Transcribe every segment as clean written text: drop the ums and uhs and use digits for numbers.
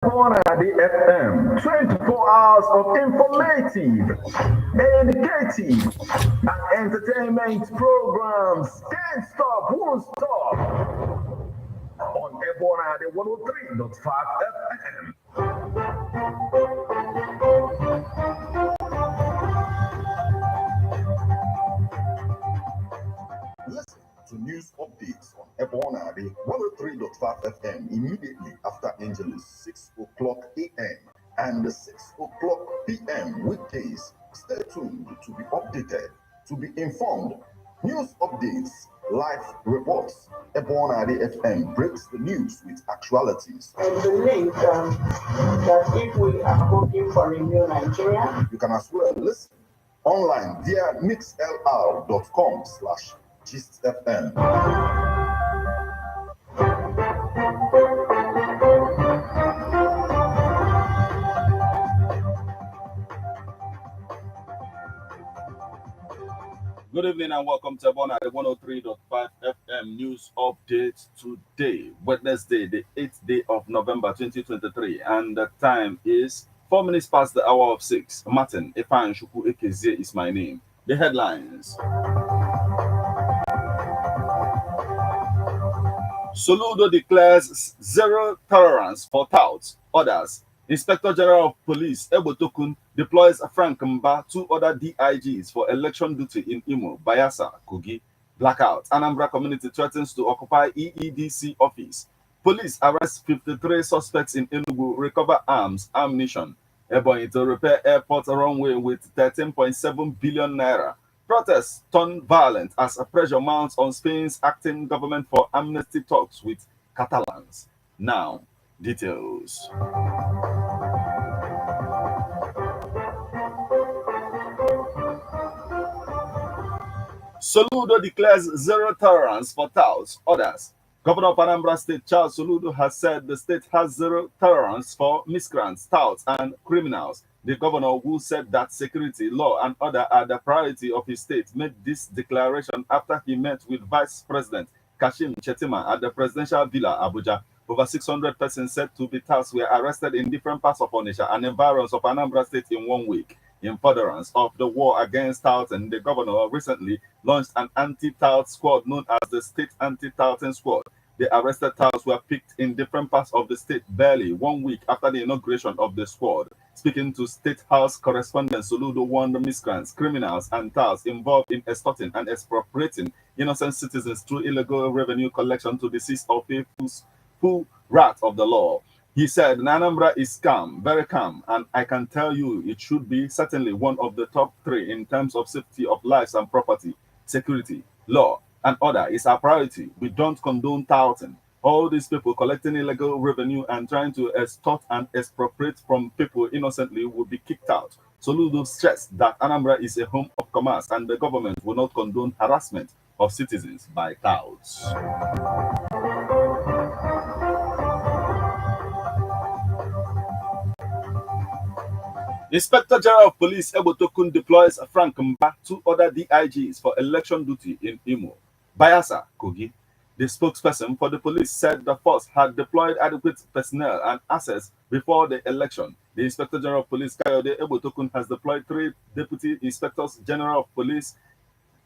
the FM, 24 hours of informative, educative, and entertainment programs. Can't stop, won't stop. On the 103.5 FM. Listen to news updates on the 103.5 FM immediately after Angelus 6 o'clock a.m. and 6 o'clock p.m. weekdays. Stay tuned to be updated, to be informed. News updates, live reports. the FM breaks the news with actualities. And the link that if we are hoping for a new Nigeria, you can as well listen online via mixlr.com/GistFM. Good evening and welcome to Abuja, the 103.5 FM news update today, Wednesday, the 8th day of November 2023, and the time is 4 minutes past the hour of 6. Martin Efan Shuku Ekezie is my name. The headlines. Soludo declares zero tolerance for touts. Others. Inspector-General of Police Ebotokun deploys Frank Mba, 2 other DIGs for election duty in Imo, Bayelsa, Kogi. Blackout. Anambra community threatens to occupy EEDC office. Police arrest 53 suspects in Enugu, recover arms, ammunition. Ebonyi to repair airport runway with 13.7 billion naira. Protests turn violent as a pressure mounts on Spain's acting government for amnesty talks with Catalans. Now, details. Soludo declares zero tolerance for touts. Others. Governor of Anambra State Charles Soludo has said the state has zero tolerance for miscreants, touts, and criminals. The governor, who said that security, law, and order are the priority of his state, made this declaration after he met with Vice President Kashim Shettima at the presidential villa, Abuja. Over 600 persons said to be touts were arrested in different parts of Onitsha and environs of Anambra State in 1 week. In furtherance of the war against touting, the governor recently launched an anti-tout squad known as the State Anti-Touting Squad. The arrested touts were picked in different parts of the state barely 1 week after the inauguration of the squad. Speaking to State House correspondent Soludo warned the miscreants, criminals, and touts involved in extorting and expropriating innocent citizens through illegal revenue collection to desist of people's full wrath of the law. He said, Anambra is calm, very calm, and I can tell you it should be certainly one of the top 3 in terms of safety of lives and property, security, law, and order is our priority. We don't condone touting. All these people collecting illegal revenue and trying to extort and expropriate from people innocently will be kicked out. Soludo stressed that Anambra is a home of commerce and the government will not condone harassment of citizens by touts. Inspector-General of Police Ebotokun deploys Frank Mba, 2 other DIGs for election duty in Imo, Bayelsa, Kogi. The spokesperson for the police said the force had deployed adequate personnel and assets before the election. The Inspector-General of Police Kayode Ebotokun has deployed 3 Deputy Inspectors General of Police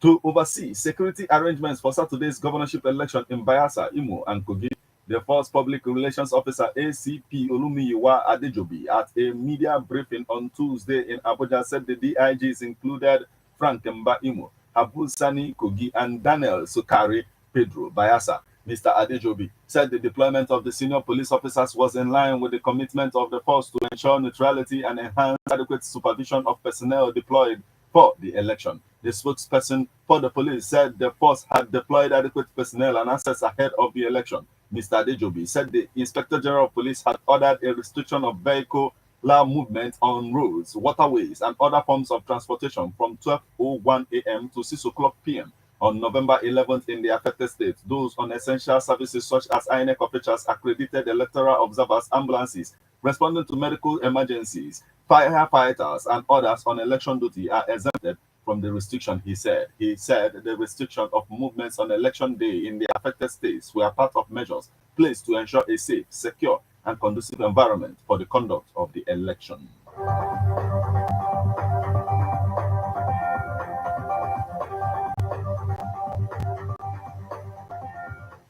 to oversee security arrangements for Saturday's governorship election in Bayelsa, Imo, and Kogi. The first public relations officer, ACP Olumiyiwa Adejobi, at a media briefing on Tuesday in Abuja, said the DIGs included Frank Mba Imo, Abu Sani Kogi, and Daniel Sukari Pedro Bayelsa. Mr. Adejobi said the deployment of the senior police officers was in line with the commitment of the force to ensure neutrality and enhance adequate supervision of personnel deployed for the election. The spokesperson for the police said the force had deployed adequate personnel and assets ahead of the election. Mr. Adejobi said the Inspector General of Police had ordered a restriction of vehicular movement on roads, waterways, and other forms of transportation from 12:01 a.m. to 6 o'clock p.m. on November 11th in the affected states. Those on essential services such as INEC officials, accredited electoral observers, ambulances, responding to medical emergencies, firefighters, and others on election duty are exempted from the restriction, he said. He said the restriction of movements on election day in the affected states were part of measures placed to ensure a safe, secure, and conducive environment for the conduct of the election.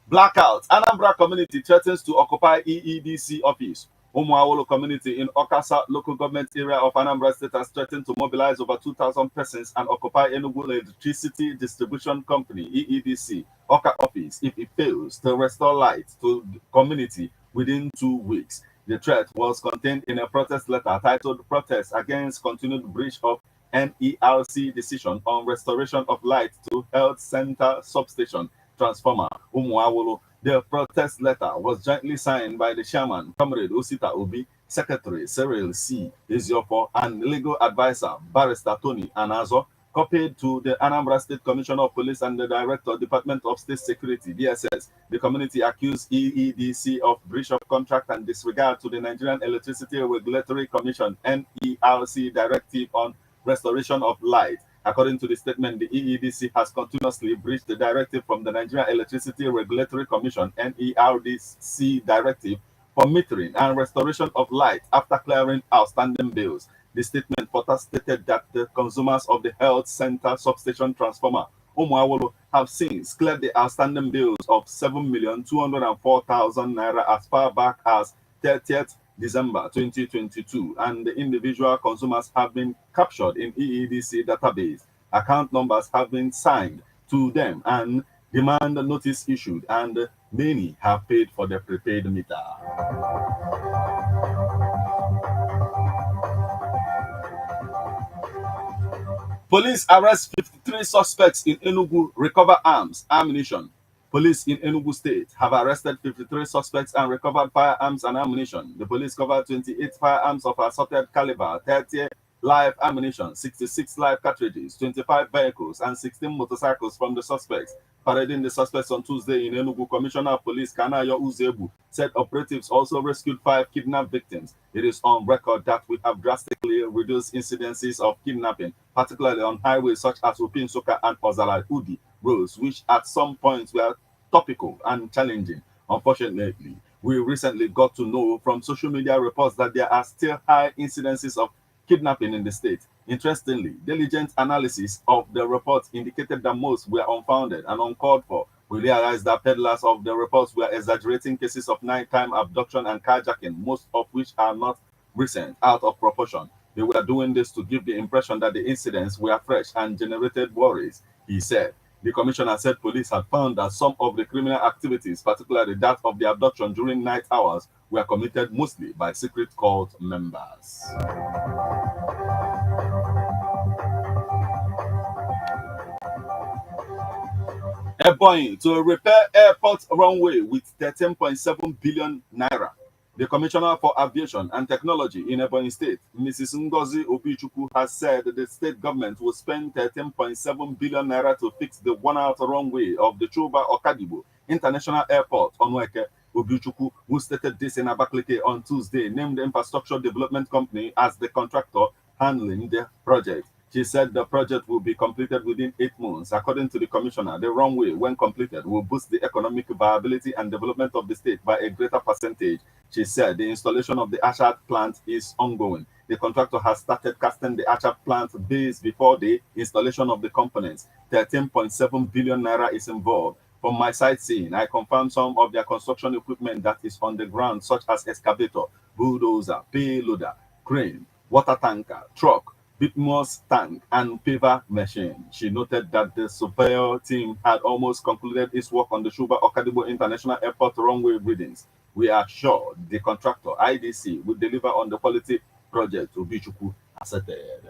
Blackout. Anambra community threatens to occupy EEDC office. Umuawolo community in Okasa local government area of Anambra State has threatened to mobilize over 2,000 persons and occupy Enugu Electricity Distribution Company (EEDC) Oka office if it fails to restore light to the community within 2 weeks. The threat was contained in a protest letter titled "Protest Against Continued Breach of NERC Decision on Restoration of Light to Health Center Substation Transformer, Umuawolo." The protest letter was jointly signed by the chairman, Comrade Osita Obi, Secretary Cyril C. Eziofo, and legal advisor, Barrister Tony Anazo, copied to the Anambra State Commissioner of Police and the Director, Department of State Security, DSS. The community accused EEDC of breach of contract and disregard to the Nigerian Electricity Regulatory Commission, NERC, directive on restoration of light. According to the statement, the EEDC has continuously breached the directive from the Nigerian Electricity Regulatory Commission, NERC directive, for metering and restoration of light after clearing outstanding bills. The statement further stated that the consumers of the health center substation transformer, Umuawolo, have since cleared the outstanding bills of 7,204,000 naira as far back as 30th December 2022, and the individual consumers have been captured in EEDC database. Account numbers have been signed to them and demand notice issued, and many have paid for their prepaid meter. Police arrest 53 suspects in Enugu, recover arms, ammunition. Police in Enugu State have arrested 53 suspects and recovered firearms and ammunition. The police covered 28 firearms of assorted caliber, 30 live ammunition, 66 live cartridges, 25 vehicles, and 16 motorcycles from the suspects. Parading the suspects on Tuesday in Enugu, Commissioner of Police Kanayo Uzebu said operatives also rescued 5 kidnapped victims. It is on record that we have drastically reduced incidences of kidnapping, particularly on highways such as Upinsoka and Ozala Udi roads, which at some points were topical and challenging. Unfortunately, we recently got to know from social media reports that there are still high incidences of kidnapping in the state. Interestingly, diligent analysis of the reports indicated that most were unfounded and uncalled for. We realized that peddlers of the reports were exaggerating cases of nighttime abduction and carjacking, most of which are not recent, out of proportion. They were doing this to give the impression that the incidents were fresh and generated worries, he said. The commissioner said police had found that some of the criminal activities, particularly that of the abduction during night hours, were committed mostly by secret cult members. Ebonyi to repair airport runway with 13.7 billion naira. The Commissioner for Aviation and Technology in Ebonyi State, Mrs. Ngozi Obichukwu, has said that the state government will spend 13.7 billion naira to fix the worn-out runway of the Chuba Okadibo International Airport. Onweke Obichukwu, who stated this in Abakaliki on Tuesday, named the Infrastructure Development Company as the contractor handling the project. She said the project will be completed within 8 months. According to the commissioner, the runway, when completed, will boost the economic viability and development of the state by a greater percentage. She said the installation of the Ashad plant is ongoing. The contractor has started casting the Ashad plant base before the installation of the components. 13.7 billion naira is involved. From my sightseeing, I confirmed some of their construction equipment that is on the ground, such as excavator, bulldozer, payloader, crane, water tanker, truck, Bitmos tank, and paver machine. She noted that the surveyor team had almost concluded its work on the Shuba Okadibo International Airport runway readings. We are sure the contractor, IDC, will deliver on the quality project, Obichukwu asserted.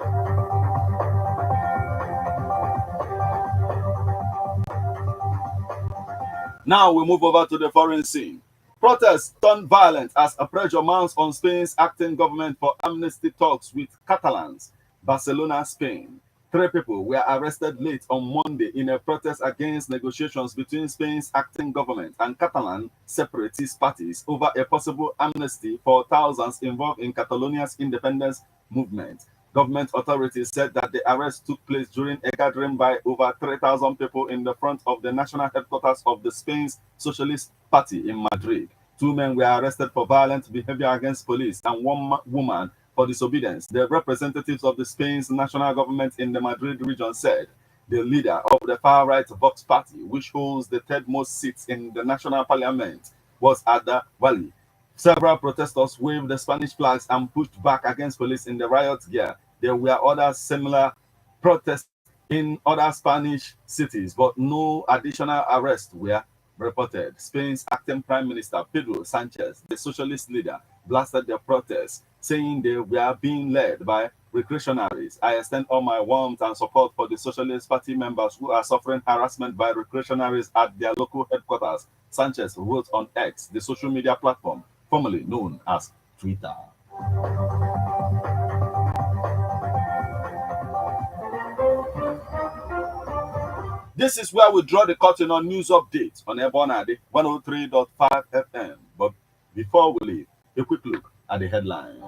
Now we move over to the foreign scene. Protests turned violent as a pressure mounts on Spain's acting government for amnesty talks with Catalans. Barcelona, Spain. 3 people were arrested late on Monday in a protest against negotiations between Spain's acting government and Catalan separatist parties over a possible amnesty for thousands involved in Catalonia's independence movement. Government authorities said that the arrest took place during a gathering by over 3,000 people in the front of the national headquarters of the Spain's Socialist Party in Madrid. 2 men were arrested for violent behavior against police and 1 woman for disobedience. The representatives of the Spain's national government in the Madrid region said the leader of the far-right Vox party, which holds the third most seats in the national parliament, was at the Valley. Several protesters waved the Spanish flags and pushed back against police in the riot gear. There were other similar protests in other Spanish cities, but no additional arrests were reported. Spain's acting Prime Minister Pedro Sanchez, the socialist leader, blasted the protests, saying they were being led by recreationaries. I extend all my warmth and support for the Socialist Party members who are suffering harassment by recreationaries at their local headquarters, Sanchez wrote on X, the social media platform formerly known as Twitter. This is where we draw the curtain on news updates on Ebonade 103.5 FM. But before we leave, a quick look at the headlines.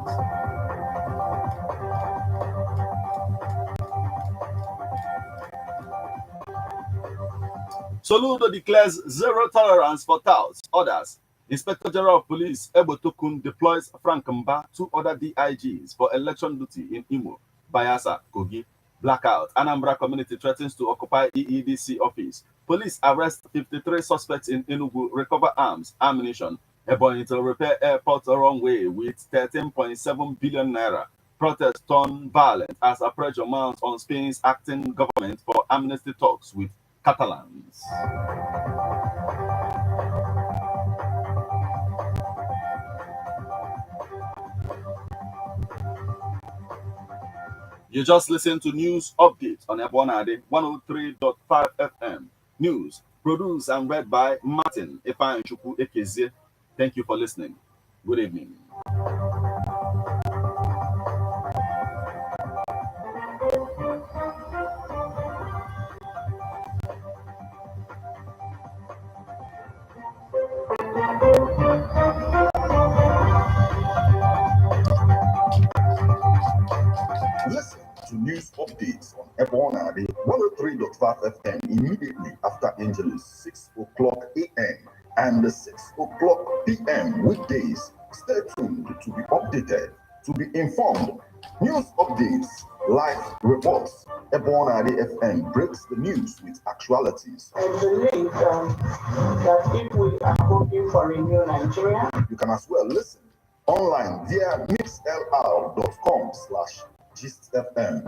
Soludo declares zero tolerance for touts. Others. Inspector General of Police Ebotokun deploys Frank Mba, 2 other DIGs for election duty in Imo, Bayelsa, Kogi. Blackout. Anambra community threatens to occupy EEDC office. Police arrest 53 suspects in Enugu, recover arms, ammunition. Ebonyi to repair airport runway with 13.7 billion naira. Protest turned violent as a pressure mounts on Spain's acting government for amnesty talks with Catalans. You just listened to news updates on Ebonade 103.5 FM. News produced and read by Martin Ifeanyichukwu Ekezie. Thank you for listening. Good evening. Listen to news updates on Ebonade 103.5 FM immediately after Angeles 6 o'clock a.m. and 6 o'clock p.m. weekdays. Stay tuned to be updated, to be informed. News updates, live reports. Ebonade FM breaks the news with actualities. I believe that if we are hoping for a new Nigeria, you can as well listen online via mixlr.com/GistFM.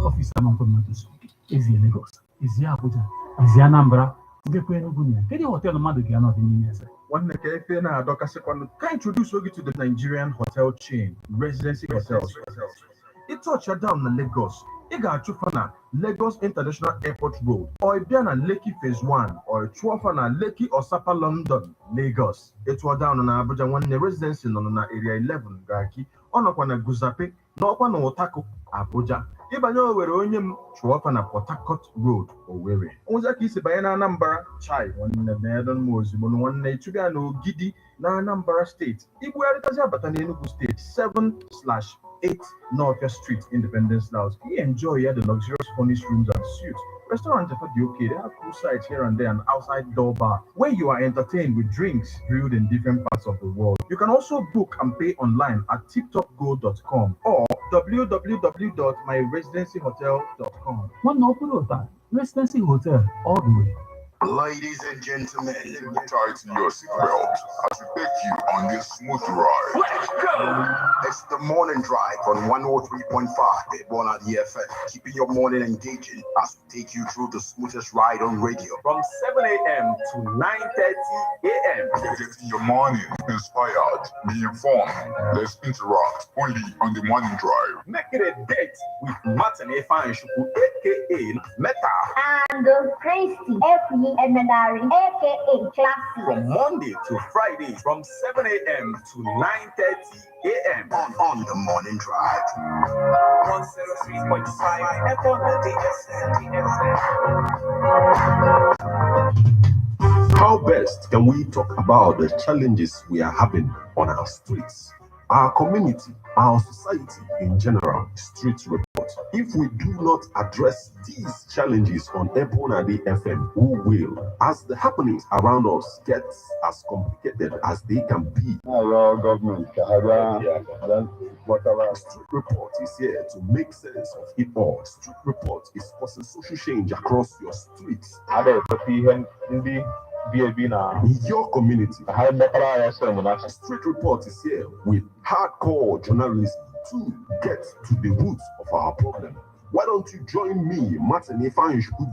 Officer Mankomatus, is he Lagos? Is he Abuja? Is he Anambra? Is he Kwenugunya? Can you hotel Madu Giano in India? One Nekefe na Doka Second can introduce you to the Nigerian hotel chain, Residency Hotels. It's all shut down in Lagos. You got Chufana, Lagos International Airport Road, or Ibiana Lekki Phase 1, or Chuafana Lekki Osapa London, Lagos. It's all down on Abuja one residency on area 11, Gaki, on Okwana Guzape, no Okwana Otako, Abuja. Ibanyo were onye Chuafana Port Harcourt Road, or Were. Ozaki Sibayana Nambara, Chai, one in the Nedon Mosibon, one Natubiano Gidi, na Anambra State. Ibu Batani Enugu State 7/8 North Street, Independence House. We enjoy here the luxurious furnished rooms and suites. Restaurants are okay. They have cool sites here and there, and outside door bar where you are entertained with drinks brewed in different parts of the world. You can also book and pay online at tiptopgo.com or www.myresidencyhotel.com. One open hotel, Residency Hotel, all the way. Ladies and gentlemen, tighten your seatbelt as we take you on this smooth ride. Let's go! It's the morning drive on 103.5 Ebonade FM, keeping your morning engaging as we take you through the smoothest ride on radio. From 7 a.m. to 9:30 a.m. Getting your morning inspired, be informed. Let's interact only on the morning drive. Make it a date with Martin Ifeanyichukwu, aka Meta. And Christy Emenari, aka Classy. From Monday to Friday, from 7 a.m. to 9:30 a.m. on the morning drive. 103.5 Ebonade How best can we talk about the challenges we are having on our streets? our community, our society in general. Street report. If we do not address these challenges on Ebonade FM, who will? As the happenings around us get as complicated as they can be. Our government, Street report is here to make sense of it all. Street report is causing social change across your streets. In your community. Street report is here with hardcore journalism to get to the roots of our problem. Why don't you join me, Martin Ifanishku,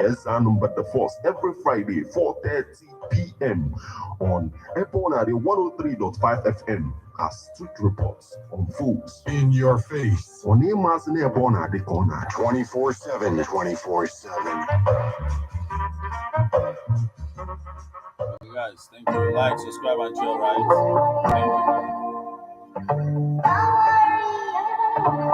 as number the first every Friday, 4:30 p.m. on Ebonade 103.5 FM as Street Reports unfolds in your face. On Emas Ebonade corner 24/7, 24/7. Guys, thank you. Like, subscribe, and share, right? Thank you.